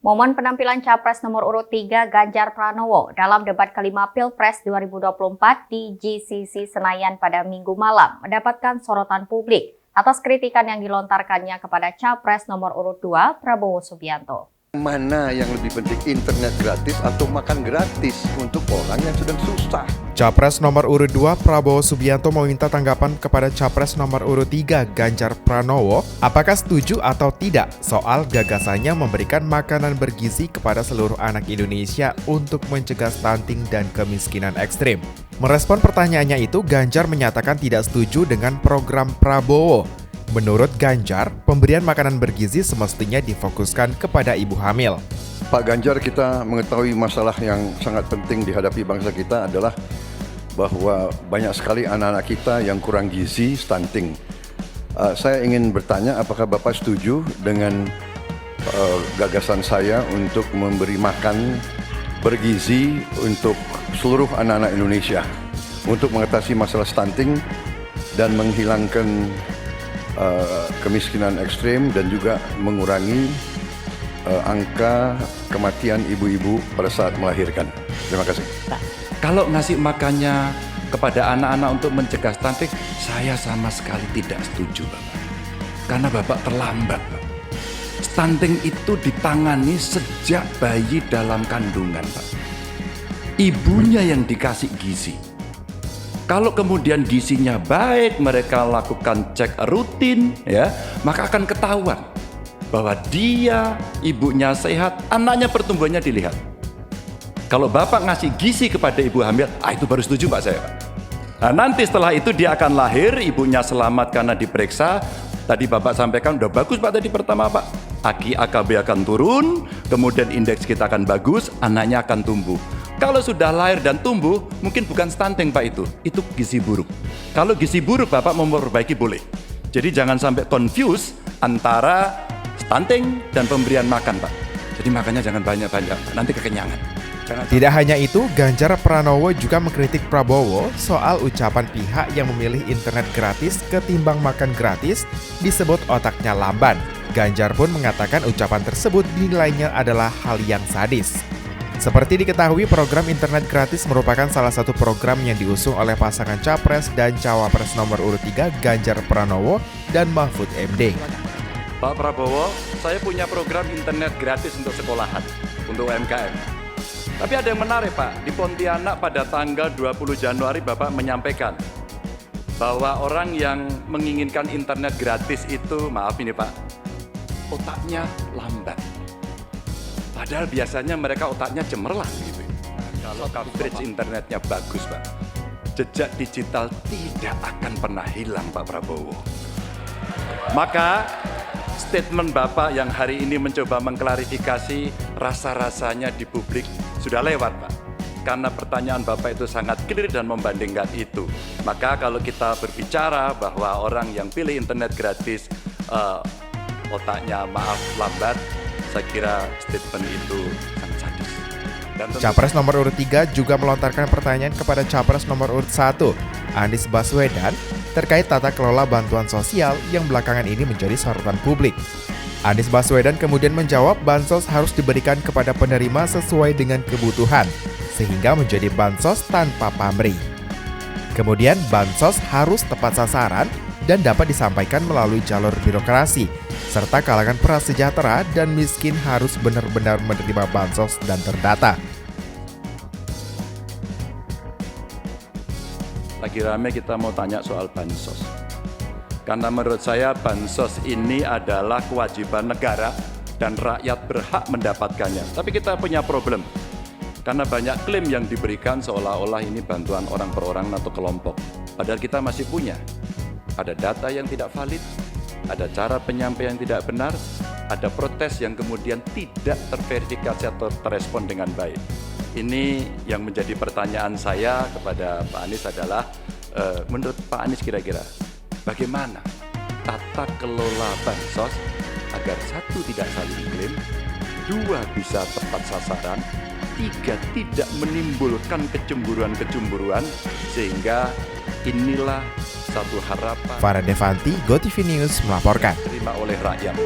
Momen penampilan Capres nomor urut 3 Ganjar Pranowo dalam debat kelima Pilpres 2024 di GCC Senayan pada Minggu malam mendapatkan sorotan publik atas kritikan yang dilontarkannya kepada Capres nomor urut 2 Prabowo Subianto. Mana yang lebih penting, internet gratis atau makan gratis untuk orang yang sedang susah? Capres nomor urut 2 Prabowo Subianto meminta tanggapan kepada Capres nomor urut 3 Ganjar Pranowo apakah setuju atau tidak soal gagasannya memberikan makanan bergizi kepada seluruh anak Indonesia untuk mencegah stunting dan kemiskinan ekstrim. Merespon pertanyaannya itu, Ganjar menyatakan tidak setuju dengan program Prabowo. Menurut Ganjar, pemberian makanan bergizi semestinya difokuskan kepada ibu hamil. Pak Ganjar, kita mengetahui masalah yang sangat penting dihadapi bangsa kita adalah bahwa banyak sekali anak-anak kita yang kurang gizi, stunting. Saya ingin bertanya, apakah Bapak setuju dengan gagasan saya untuk memberi makan bergizi untuk seluruh anak-anak Indonesia untuk mengatasi masalah stunting dan menghilangkan kemiskinan ekstrim dan juga mengurangi angka kematian ibu-ibu pada saat melahirkan. Terima kasih. Kalau ngasih makannya kepada anak-anak untuk mencegah stunting, saya sama sekali tidak setuju, Bapak. Karena Bapak terlambat, Pak. Stunting itu ditangani sejak bayi dalam kandungan, Pak. Ibunya yang dikasih gizi. Kalau kemudian gizinya baik, mereka lakukan cek rutin, ya, maka akan ketahuan bahwa dia, ibunya sehat, anaknya pertumbuhannya dilihat. Kalau Bapak ngasih gizi kepada ibu hamil, itu baru setuju Pak saya, Pak. Nah, nanti setelah itu dia akan lahir, ibunya selamat karena diperiksa. Tadi Bapak sampaikan udah bagus Pak tadi pertama Pak. AKB akan turun, kemudian indeks kita akan bagus, anaknya akan tumbuh. Kalau sudah lahir dan tumbuh, mungkin bukan stunting Pak itu gizi buruk. Kalau gizi buruk Bapak mau memperbaiki boleh. Jadi jangan sampai confuse antara stunting dan pemberian makan Pak. Jadi makannya jangan banyak-banyak, nanti kekenyangan. Tidak hanya itu, Ganjar Pranowo juga mengkritik Prabowo soal ucapan pihak yang memilih internet gratis ketimbang makan gratis disebut otaknya lamban. Ganjar pun mengatakan ucapan tersebut dinilainya adalah hal yang sadis. Seperti diketahui, program internet gratis merupakan salah satu program yang diusung oleh pasangan Capres dan Cawapres nomor urut 3 Ganjar Pranowo dan Mahfud MD. Pak Prabowo, saya punya program internet gratis untuk sekolahan, untuk UMKM. Tapi ada yang menarik Pak, di Pontianak pada tanggal 20 Januari Bapak menyampaikan bahwa orang yang menginginkan internet gratis itu, maaf ini Pak, otaknya lambat. Padahal biasanya mereka otaknya cemerlang gitu. Kalau coverage internetnya bagus Pak, jejak digital tidak akan pernah hilang Pak Prabowo. Maka statement Bapak yang hari ini mencoba mengklarifikasi rasa-rasanya di publik sudah lewat Pak. Karena pertanyaan Bapak itu sangat clear dan membandingkan itu. Maka kalau kita berbicara bahwa orang yang pilih internet gratis otaknya maaf lambat, saya kira statement itu sangat sadis. Capres nomor urut 3 juga melontarkan pertanyaan kepada Capres nomor urut 1, Anies Baswedan, terkait tata kelola bantuan sosial yang belakangan ini menjadi sorotan publik. Anies Baswedan kemudian menjawab bansos harus diberikan kepada penerima sesuai dengan kebutuhan, sehingga menjadi bansos tanpa pamrih. Kemudian bansos harus tepat sasaran dan dapat disampaikan melalui jalur birokrasi, serta kalangan prasejahtera dan miskin harus benar-benar menerima bansos dan terdata. Lagi rame kita mau tanya soal bansos. Karena menurut saya bansos ini adalah kewajiban negara dan rakyat berhak mendapatkannya. Tapi kita punya problem. Karena banyak klaim yang diberikan seolah-olah ini bantuan orang per orang atau kelompok. Padahal kita masih punya. Ada data yang tidak valid, ada cara penyampaian yang tidak benar, ada protes yang kemudian tidak terverifikasi atau terrespon dengan baik. Ini yang menjadi pertanyaan saya kepada Pak Anies adalah, menurut Pak Anies kira-kira bagaimana tata kelola bansos agar satu tidak saling klaim, dua bisa tepat sasaran, tiga tidak menimbulkan kecemburuan-kecemburuan, sehingga inilah satu harapan. Farah Devanti, GoTV News melaporkan. Terima oleh rakyat.